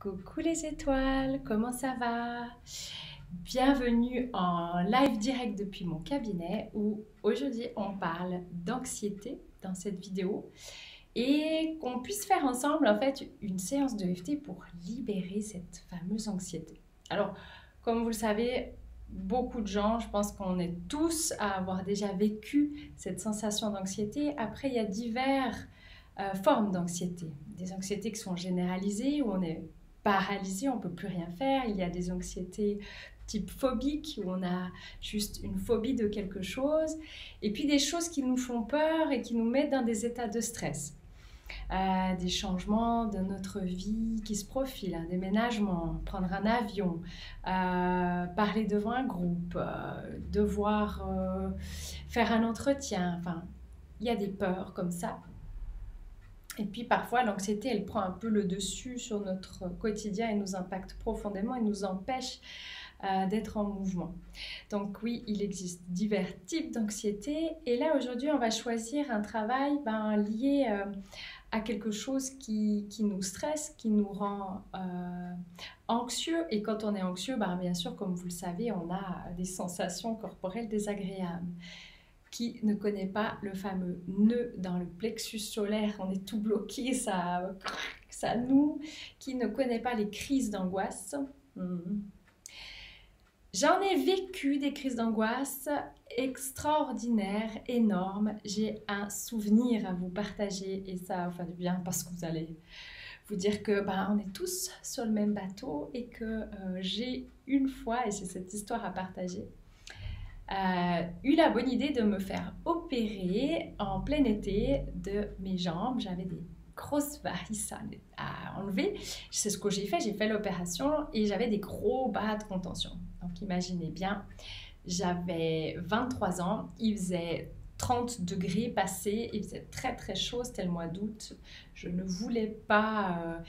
Coucou les étoiles, comment ça va? Bienvenue en live direct depuis mon cabinet où aujourd'hui on parle d'anxiété dans cette vidéo et qu'on puisse faire ensemble en fait une séance de EFT pour libérer cette fameuse anxiété. Alors, comme vous le savez, beaucoup de gens, je pense qu'on est tous à avoir déjà vécu cette sensation d'anxiété. Après, il y a diverses formes d'anxiété. Des anxiétés qui sont généralisées, où on est paralysé, on ne peut plus rien faire. Il y a des anxiétés type phobique, où on a juste une phobie de quelque chose. Et puis des choses qui nous font peur et qui nous mettent dans des états de stress. Des changements de notre vie qui se profilent, un déménagement, prendre un avion, parler devant un groupe, devoir faire un entretien. Enfin, il y a des peurs comme ça. Et puis parfois, l'anxiété, elle prend un peu le dessus sur notre quotidien et nous impacte profondément et nous empêche d'être en mouvement. Donc oui, il existe divers types d'anxiété. Et là, aujourd'hui, on va choisir un travail lié à quelque chose qui nous stresse, qui nous rend anxieux. Et quand on est anxieux, bien sûr, comme vous le savez, on a des sensations corporelles désagréables. Qui ne connaît pas le fameux nœud dans le plexus solaire, on est tout bloqué, ça noue, qui ne connaît pas les crises d'angoisse. J'en ai vécu des crises d'angoisse extraordinaires, énormes. J'ai un souvenir à vous partager et ça va faire du bien parce que vous allez vous dire que on est tous sur le même bateau et que j'ai une fois, et c'est cette histoire à partager, eu la bonne idée de me faire opérer en plein été de mes jambes. J'avais des grosses varices à enlever. C'est ce que j'ai fait l'opération et j'avais des gros bas de contention. Donc imaginez bien, j'avais 23 ans, il faisait 30 degrés passés, il faisait très très chaud, c'était le mois d'août. Je ne voulais pas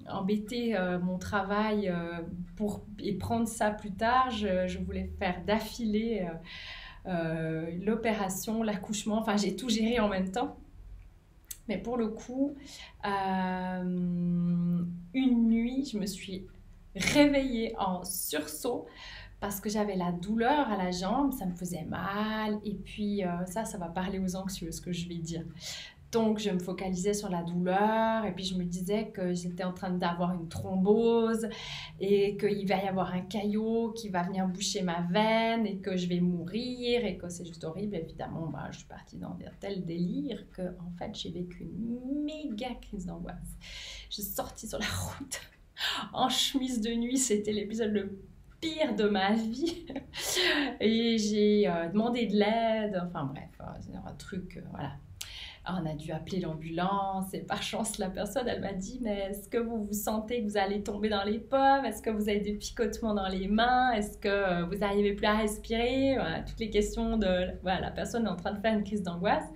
embêter mon travail et prendre ça plus tard. Je voulais faire d'affilée l'opération, l'accouchement, enfin j'ai tout géré en même temps. Mais pour le coup, une nuit, je me suis réveillée en sursaut parce que j'avais la douleur à la jambe, ça me faisait mal, et puis ça va parler aux anxieux, ce que je vais dire. Donc je me focalisais sur la douleur, et puis je me disais que j'étais en train d'avoir une thrombose, et qu'il va y avoir un caillot qui va venir boucher ma veine, et que je vais mourir, et que c'est juste horrible. Évidemment, je suis partie dans un tel délire que en fait j'ai vécu une méga crise d'angoisse. Je suis sortie sur la route en chemise de nuit, c'était l'épisode le pire de ma vie et j'ai demandé de l'aide, enfin bref, c'est un truc, voilà. On a dû appeler l'ambulance et par chance la personne elle m'a dit mais est-ce que vous vous sentez que vous allez tomber dans les pommes, est-ce que vous avez des picotements dans les mains, est-ce que vous n'arrivez plus à respirer, voilà, toutes les questions de voilà, la personne est en train de faire une crise d'angoisse.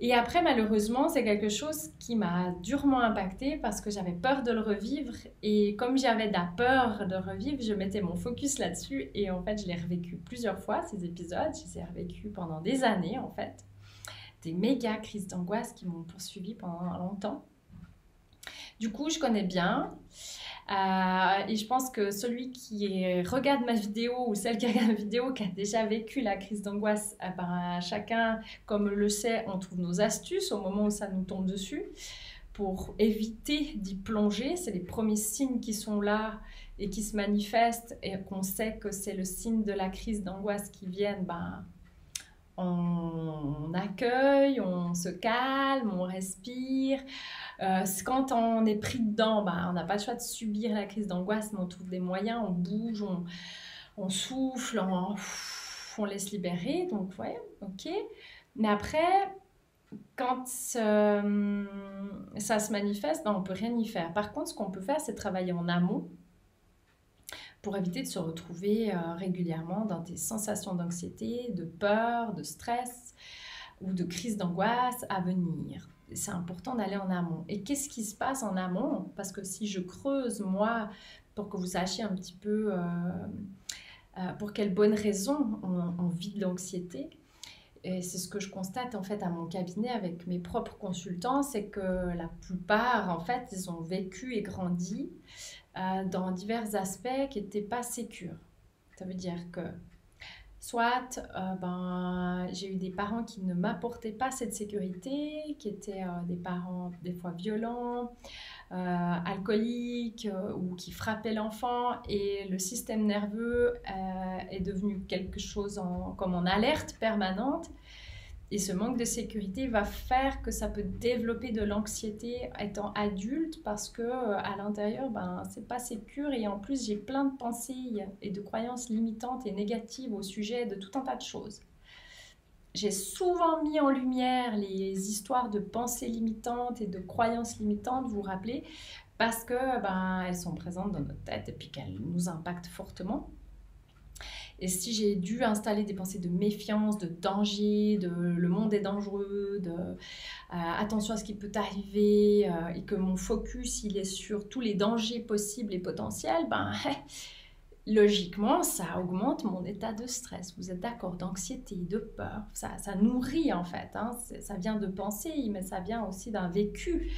Et après, malheureusement, c'est quelque chose qui m'a durement impactée parce que j'avais peur de le revivre. Et comme j'avais de la peur de revivre, je mettais mon focus là-dessus. Et en fait, je l'ai revécu plusieurs fois, ces épisodes. Je les ai revécus pendant des années, en fait. Des méga crises d'angoisse qui m'ont poursuivie pendant longtemps. Du coup, je connais bien. Et je pense que celui qui regarde ma vidéo ou celle qui regarde ma vidéo qui a déjà vécu la crise d'angoisse, chacun, comme le sait, on trouve nos astuces au moment où ça nous tombe dessus pour éviter d'y plonger. C'est les premiers signes qui sont là et qui se manifestent et qu'on sait que c'est le signe de la crise d'angoisse qui viennent. On accueille, on se calme, on respire. Quand on est pris dedans, on n'a pas le choix de subir la crise d'angoisse, mais on trouve des moyens, on bouge, on souffle, on laisse libérer. Donc, ouais, ok. Mais après, quand ça se manifeste, on ne peut rien y faire. Par contre, ce qu'on peut faire, c'est travailler en amont pour éviter de se retrouver régulièrement dans des sensations d'anxiété, de peur, de stress ou de crise d'angoisse à venir. C'est important d'aller en amont. Et qu'est-ce qui se passe en amont? Parce que si je creuse, moi, pour que vous sachiez un petit peu pour quelles bonnes raisons on vit de l'anxiété, Et c'est ce que je constate en fait à mon cabinet avec mes propres consultants, c'est que la plupart en fait ils ont vécu et grandi dans divers aspects qui n'étaient pas sécures. Ça veut dire que soit j'ai eu des parents qui ne m'apportaient pas cette sécurité, qui étaient des parents des fois violents, alcooliques ou qui frappaient l'enfant, et le système nerveux est devenu quelque chose comme en alerte permanente. Et ce manque de sécurité va faire que ça peut développer de l'anxiété étant adulte, parce que à l'intérieur, c'est pas sécure, et en plus j'ai plein de pensées et de croyances limitantes et négatives au sujet de tout un tas de choses. J'ai souvent mis en lumière les histoires de pensées limitantes et de croyances limitantes, vous vous rappelez, parce que elles sont présentes dans notre tête et puis qu'elles nous impactent fortement. Et si j'ai dû installer des pensées de méfiance, de danger, de le monde est dangereux, de attention à ce qui peut arriver, et que mon focus il est sur tous les dangers possibles et potentiels, logiquement ça augmente mon état de stress. Vous êtes d'accord? D'anxiété, de peur, ça nourrit en fait, hein. Ça vient de pensées, mais ça vient aussi d'un vécu,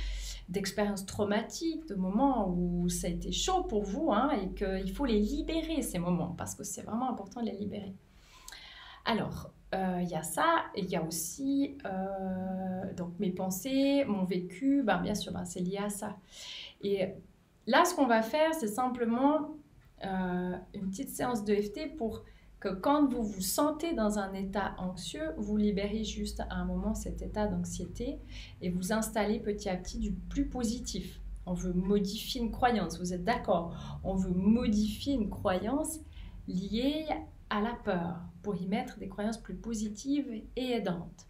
d'expériences traumatiques, de moments où ça a été chaud pour vous, hein, et qu'il faut les libérer, ces moments, parce que c'est vraiment important de les libérer. Alors, il y a ça, et il y a aussi donc mes pensées, mon vécu, bien sûr, c'est lié à ça. Et là, ce qu'on va faire, c'est simplement une petite séance de d'EFT pour que quand vous vous sentez dans un état anxieux, vous libérez juste à un moment cet état d'anxiété et vous installez petit à petit du plus positif. On veut modifier une croyance, vous êtes d'accord? On veut modifier une croyance liée à la peur pour y mettre des croyances plus positives et aidantes.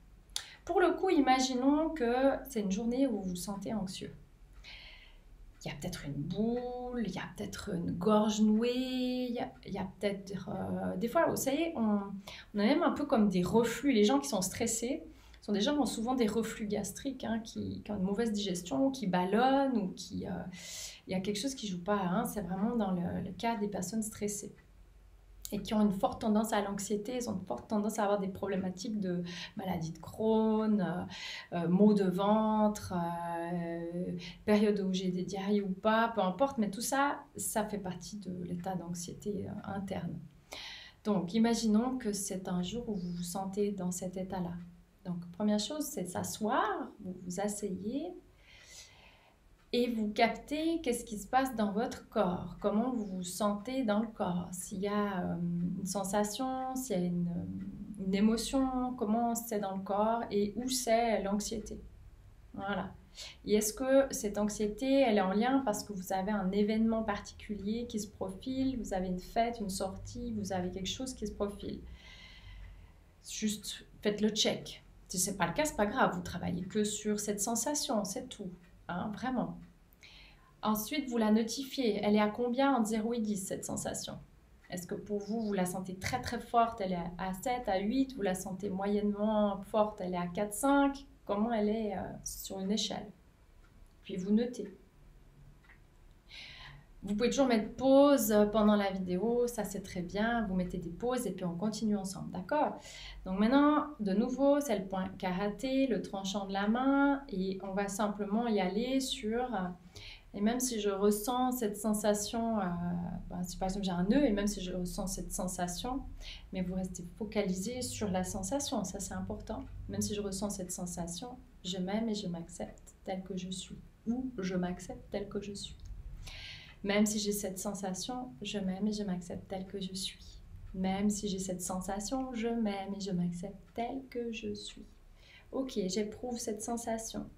Pour le coup, imaginons que c'est une journée où vous vous sentez anxieux. Il y a peut-être une boule, il y a peut-être une gorge nouée, il y a peut-être... des fois, vous savez, on a même un peu comme des reflux. Les gens qui sont stressés sont des gens qui ont souvent des reflux gastriques, hein, qui ont une mauvaise digestion, qui ballonnent, ou qui... il y a quelque chose qui ne joue pas, hein. C'est vraiment dans le cas des personnes stressées et qui ont une forte tendance à l'anxiété, ils ont une forte tendance à avoir des problématiques de maladie de Crohn, maux de ventre, période où j'ai des diarrhées ou pas, peu importe, mais tout ça, ça fait partie de l'état d'anxiété interne. Donc, imaginons que c'est un jour où vous vous sentez dans cet état-là. Donc, première chose, c'est s'asseoir, vous vous asseyez, et vous captez qu'est-ce qui se passe dans votre corps, comment vous vous sentez dans le corps, s'il y a une sensation, s'il y a une émotion, comment c'est dans le corps et où c'est l'anxiété. Voilà. Et est-ce que cette anxiété, elle est en lien parce que vous avez un événement particulier qui se profile, vous avez une fête, une sortie, vous avez quelque chose qui se profile. Juste faites le check. Si ce n'est pas le cas, ce n'est pas grave, vous travaillez que sur cette sensation, c'est tout. Hein, vraiment. Ensuite, vous la notifiez. Elle est à combien entre 0 et 10, cette sensation? Est-ce que pour vous, vous la sentez très très forte? Elle est à 7, à 8? Vous la sentez moyennement forte? Elle est à 4, 5? Comment elle est sur une échelle? Puis vous notez. Vous pouvez toujours mettre pause pendant la vidéo, ça c'est très bien. Vous mettez des pauses et puis on continue ensemble, d'accord? Donc maintenant, de nouveau, c'est le point karaté, le tranchant de la main, et on va simplement y aller sur... Et même si je ressens cette sensation, si par exemple j'ai un nœud, et même si je ressens cette sensation, mais vous restez focalisé sur la sensation, ça c'est important. Même si je ressens cette sensation, je m'aime et je m'accepte tel que je suis. Ou je m'accepte tel que je suis. Même si j'ai cette sensation, je m'aime et je m'accepte tel que je suis. Même si j'ai cette sensation, je m'aime et je m'accepte tel que je suis. Ok, j'éprouve cette sensation.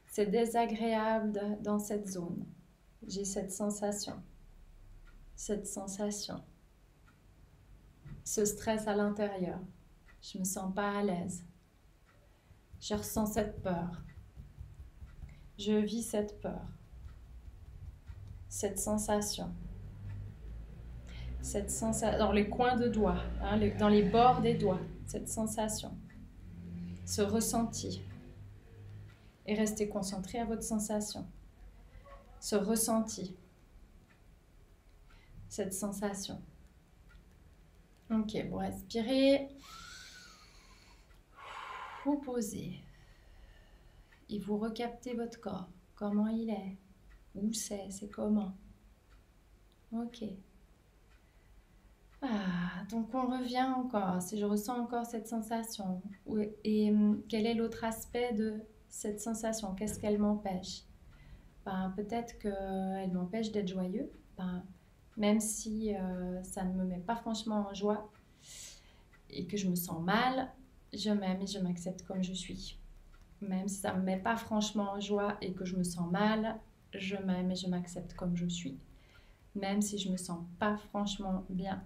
C'est désagréable dans cette zone. J'ai cette sensation. Cette sensation. Ce stress à l'intérieur. Je ne me sens pas à l'aise. Je ressens cette peur. Je vis cette peur. Cette sensation. Cette sensation dans les coins de doigts, hein, dans les bords des doigts. Cette sensation. Ce ressenti. Et restez concentré à votre sensation. Ce ressenti. Cette sensation. Ok, vous respirez. Vous posez et vous recaptez votre corps. Comment il est? Où c'est comment? Ok. Donc on revient encore, si je ressens encore cette sensation. Et quel est l'autre aspect de cette sensation? Qu'est-ce qu'elle m'empêche? Peut-être qu'elle m'empêche d'être joyeux. Même si ça ne me met pas franchement en joie et que je me sens mal, je m'aime et je m'accepte comme je suis. Même si ça ne me met pas franchement en joie et que je me sens mal, je m'aime et je m'accepte comme je suis. Même si je me sens pas franchement bien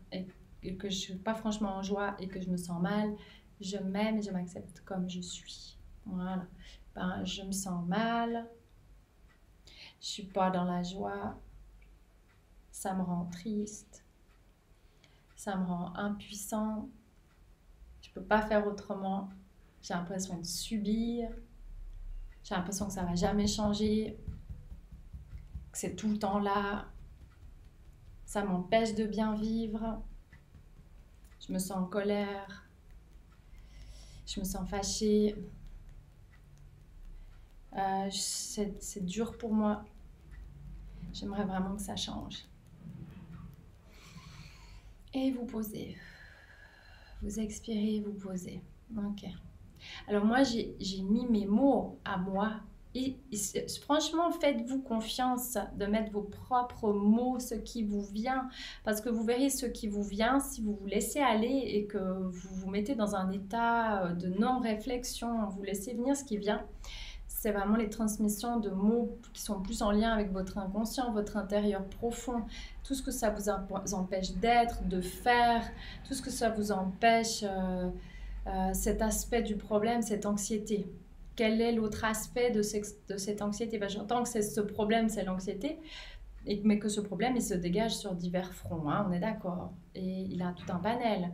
et que je suis pas franchement en joie et que je me sens mal, je m'aime et je m'accepte comme je suis. Voilà. Je me sens mal, je suis pas dans la joie, ça me rend triste, ça me rend impuissant, je peux pas faire autrement, j'ai l'impression de subir, j'ai l'impression que ça va jamais changer, que c'est tout le temps là. Ça m'empêche de bien vivre. Je me sens en colère. Je me sens fâchée. C'est dur pour moi. J'aimerais vraiment que ça change. Et vous posez. Vous expirez, vous posez. Ok. Alors moi, j'ai mis mes mots à moi. Et franchement, faites-vous confiance de mettre vos propres mots, ce qui vous vient. Parce que vous verrez ce qui vous vient, si vous vous laissez aller et que vous vous mettez dans un état de non-réflexion, vous laissez venir ce qui vient. C'est vraiment les transmissions de mots qui sont plus en lien avec votre inconscient, votre intérieur profond. Tout ce que ça vous empêche d'être, de faire, tout ce que ça vous empêche, cet aspect du problème, cette anxiété. Quel est l'autre aspect de cette anxiété? J'entends que c'est ce problème, c'est l'anxiété, mais que ce problème, il se dégage sur divers fronts, hein, on est d'accord. Et il a tout un panel.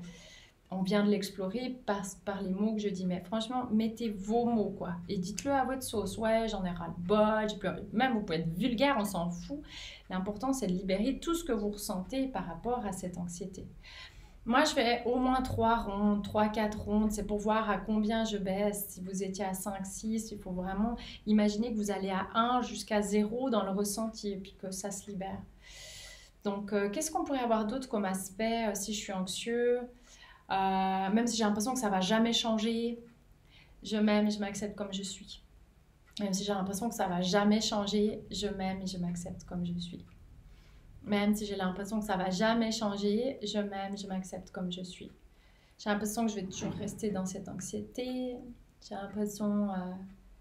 On vient de l'explorer par les mots que je dis. Mais franchement, mettez vos mots, quoi. Et dites-le à votre sauce. Ouais, j'en ai ras-le-bol. Même, vous pouvez être vulgaire, on s'en fout. L'important, c'est de libérer tout ce que vous ressentez par rapport à cette anxiété. Moi, je fais au moins 3 rondes, 3-4 rondes. C'est pour voir à combien je baisse. Si vous étiez à 5, 6, il faut vraiment imaginer que vous allez à 1 jusqu'à 0 dans le ressenti et puis que ça se libère. Donc, qu'est-ce qu'on pourrait avoir d'autre comme aspect si je suis anxieux? Même si j'ai l'impression que ça va jamais changer, je m'aime et je m'accepte comme je suis. Même si j'ai l'impression que ça va jamais changer, je m'aime et je m'accepte comme je suis. Même si j'ai l'impression que ça va jamais changer, je m'aime et je m'accepte comme je suis. J'ai l'impression que je vais toujours rester dans cette anxiété. J'ai l'impression que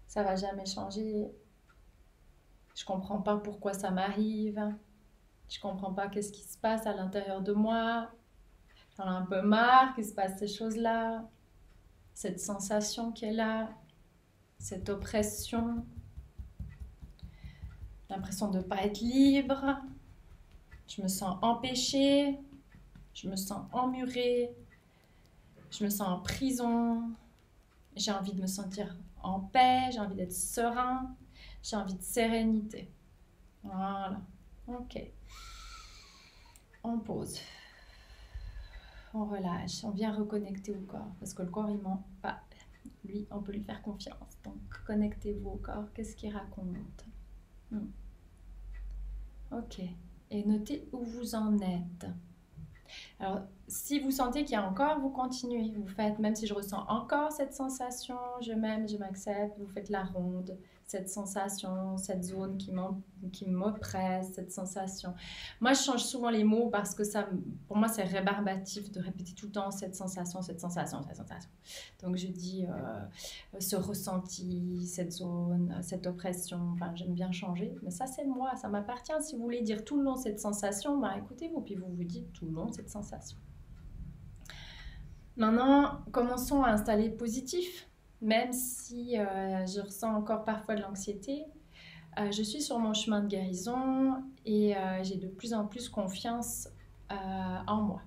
ça va jamais changer. Je comprends pas pourquoi ça m'arrive. Je comprends pas qu'est-ce qui se passe à l'intérieur de moi. J'en ai un peu marre qu'il se passe ces choses-là, cette sensation qui est là, cette oppression, l'impression de ne pas être libre, je me sens empêchée, je me sens emmurée, je me sens en prison, j'ai envie de me sentir en paix, j'ai envie d'être serein, j'ai envie de sérénité. Voilà, ok. On pose. On relâche, on vient reconnecter au corps, parce que le corps il ment pas, lui on peut lui faire confiance, donc connectez-vous au corps, qu'est-ce qu'il raconte? Ok, et notez où vous en êtes. Alors si vous sentez qu'il y a encore, vous continuez, vous faites, même si je ressens encore cette sensation, je m'aime, je m'accepte, vous faites la ronde, cette sensation, cette zone qui m'oppresse, cette sensation. Moi, je change souvent les mots parce que ça, pour moi, c'est rébarbatif de répéter tout le temps cette sensation, cette sensation, cette sensation. Donc, je dis ce ressenti, cette zone, cette oppression. Enfin, j'aime bien changer, mais ça, c'est moi, ça m'appartient. Si vous voulez dire tout le long cette sensation, écoutez-vous, puis vous vous dites tout le long cette sensation. Maintenant, commençons à installer positif. Même si je ressens encore parfois de l'anxiété, je suis sur mon chemin de guérison et j'ai de plus en plus confiance en moi.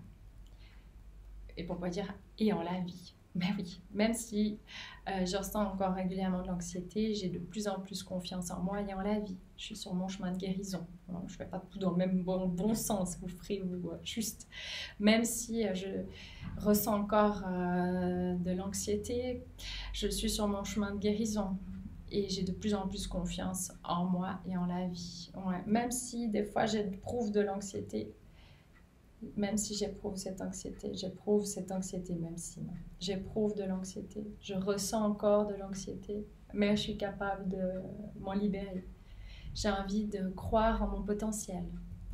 Et pourquoi dire et en la vie. Mais oui, même si je ressens encore régulièrement de l'anxiété, j'ai de plus en plus confiance en moi et en la vie. Je suis sur mon chemin de guérison. Je ne fais pas tout dans le même bon sens, vous ferez vous, juste. Même si je ressens encore de l'anxiété, je suis sur mon chemin de guérison. Et j'ai de plus en plus confiance en moi et en la vie. Ouais. Même si des fois j'éprouve de l'anxiété, même si j'éprouve cette anxiété, même si non. J'éprouve de l'anxiété, je ressens encore de l'anxiété, mais je suis capable de m'en libérer. J'ai envie de croire en mon potentiel.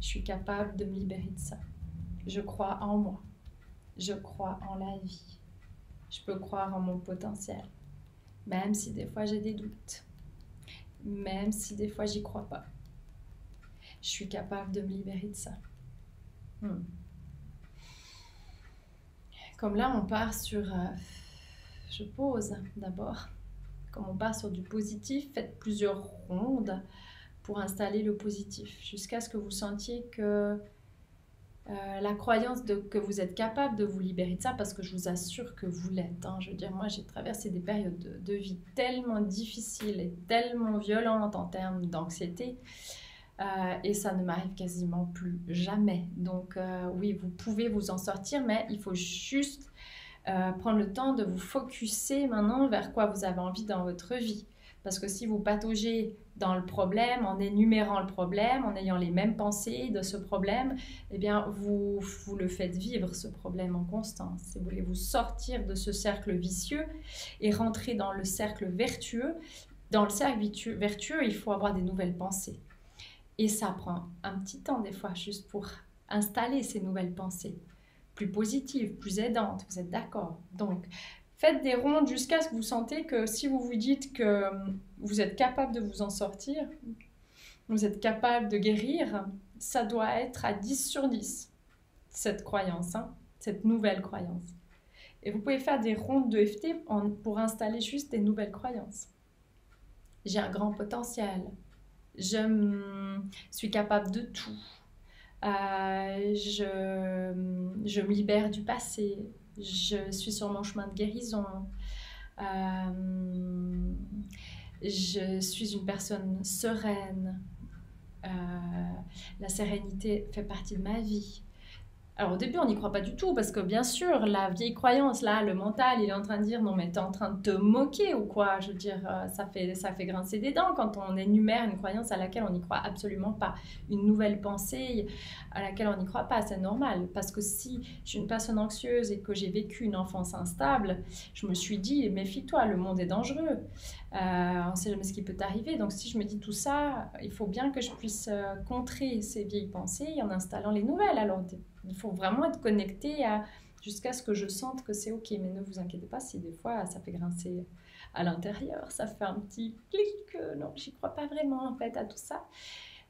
Je suis capable de me libérer de ça. Je crois en moi. Je crois en la vie. Je peux croire en mon potentiel. Même si des fois j'ai des doutes. Même si des fois j'y crois pas. Je suis capable de me libérer de ça. Comme là, on part sur... je pose d'abord. Comme on part sur du positif, faites plusieurs rondes pour installer le positif. Jusqu'à ce que vous sentiez que la croyance que vous êtes capable de vous libérer de ça, parce que je vous assure que vous l'êtes. Hein. Je veux dire, moi, j'ai traversé des périodes de vie tellement difficiles et tellement violentes en termes d'anxiété. Et ça ne m'arrive quasiment plus jamais. Donc oui, vous pouvez vous en sortir, mais il faut juste prendre le temps de vous focuser maintenant vers quoi vous avez envie dans votre vie. Parce que si vous pataugez dans le problème, en énumérant le problème, en ayant les mêmes pensées de ce problème, eh bien vous le faites vivre, ce problème en constance. Si vous voulez vous sortir de ce cercle vicieux et rentrer dans le cercle vertueux, dans le cercle vertueux, il faut avoir des nouvelles pensées. Et ça prend un petit temps des fois juste pour installer ces nouvelles pensées, plus positives, plus aidantes, vous êtes d'accord? Donc, faites des rondes jusqu'à ce que vous sentez que si vous vous dites que vous êtes capable de vous en sortir, vous êtes capable de guérir, ça doit être à 10 sur 10, cette croyance, hein, cette nouvelle croyance. Et vous pouvez faire des rondes de EFT pour installer juste des nouvelles croyances. J'ai un grand potentiel. Je suis capable de tout. Je me libère du passé. Je suis sur mon chemin de guérison. Je suis une personne sereine. La sérénité fait partie de ma vie. Alors au début, on n'y croit pas du tout parce que bien sûr, la vieille croyance, là, le mental, il est en train de dire non mais t'es en train de te moquer ou quoi? Je veux dire, ça fait grincer des dents quand on énumère une croyance à laquelle on n'y croit absolument pas. Une nouvelle pensée à laquelle on n'y croit pas, c'est normal. Parce que si je suis une personne anxieuse et que j'ai vécu une enfance instable, je me suis dit méfie-toi, le monde est dangereux. On ne sait jamais ce qui peut t'arriver. Donc si je me dis tout ça, il faut bien que je puisse contrer ces vieilles pensées en installant les nouvelles. Alors il faut vraiment être connecté jusqu'à ce que je sente que c'est ok. Mais ne vous inquiétez pas si des fois ça fait grincer à l'intérieur, ça fait un petit clic. Non, j'y crois pas vraiment en fait à tout ça.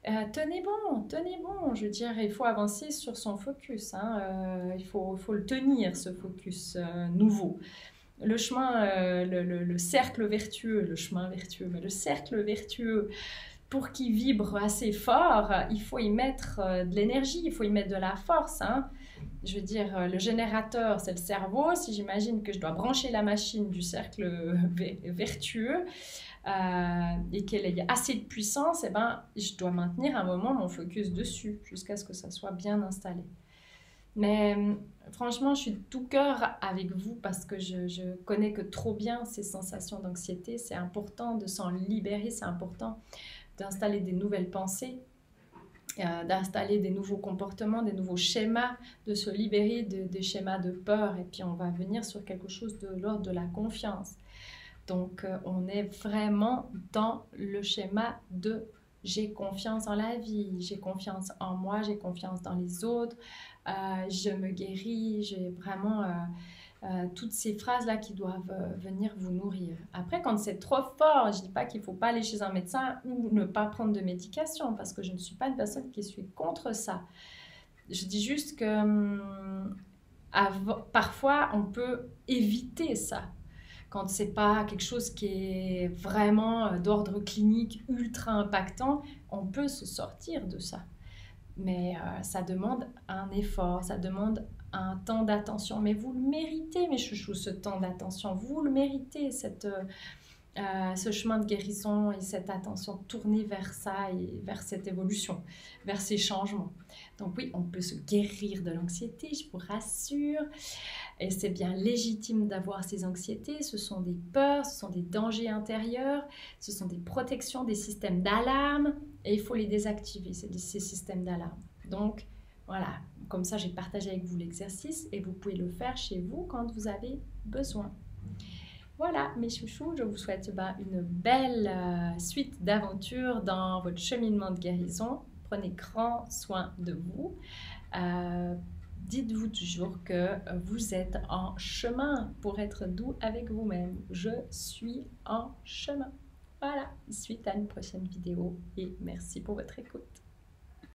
Tenez bon. Je veux dire, il faut avancer sur son focus. Hein. Il faut le tenir, ce focus nouveau. Le chemin, le cercle vertueux, mais le cercle vertueux, pour qu'il vibre assez fort, il faut y mettre de l'énergie, il faut y mettre de la force. Hein. Je veux dire, le générateur, c'est le cerveau. Si j'imagine que je dois brancher la machine du cercle vertueux et qu'elle ait assez de puissance, eh ben, je dois maintenir un moment mon focus dessus jusqu'à ce que ça soit bien installé. Mais franchement, je suis de tout cœur avec vous parce que je connais que trop bien ces sensations d'anxiété. C'est important de s'en libérer, c'est important d'installer des nouvelles pensées, d'installer des nouveaux comportements, des nouveaux schémas, de se libérer des schémas de peur. Et puis on va venir sur quelque chose de l'ordre de la confiance. Donc on est vraiment dans le schéma de j'ai confiance en la vie, j'ai confiance en moi, j'ai confiance dans les autres, je me guéris, j'ai vraiment toutes ces phrases-là qui doivent venir vous nourrir. Après, quand c'est trop fort, je ne dis pas qu'il ne faut pas aller chez un médecin ou ne pas prendre de médication, parce que je ne suis pas une personne qui suis contre ça. Je dis juste que parfois, on peut éviter ça. Quand ce n'est pas quelque chose qui est vraiment d'ordre clinique ultra impactant, on peut se sortir de ça. Mais ça demande un effort, ça demande un temps d'attention. Mais vous le méritez, mes chouchous, ce temps d'attention. Vous le méritez, ce chemin de guérison et cette attention tournée vers ça et vers cette évolution, vers ces changements. Donc oui, on peut se guérir de l'anxiété, je vous rassure. Et c'est bien légitime d'avoir ces anxiétés. Ce sont des peurs, ce sont des dangers intérieurs, ce sont des protections, des systèmes d'alarme. Et il faut les désactiver, ces systèmes d'alarme. Donc voilà, comme ça j'ai partagé avec vous l'exercice et vous pouvez le faire chez vous quand vous avez besoin. Voilà, mes chouchous, je vous souhaite une belle suite d'aventures dans votre cheminement de guérison. Prenez grand soin de vous. Dites-vous toujours que vous êtes en chemin pour être doux avec vous-même. Je suis en chemin. Voilà, suite à une prochaine vidéo et merci pour votre écoute.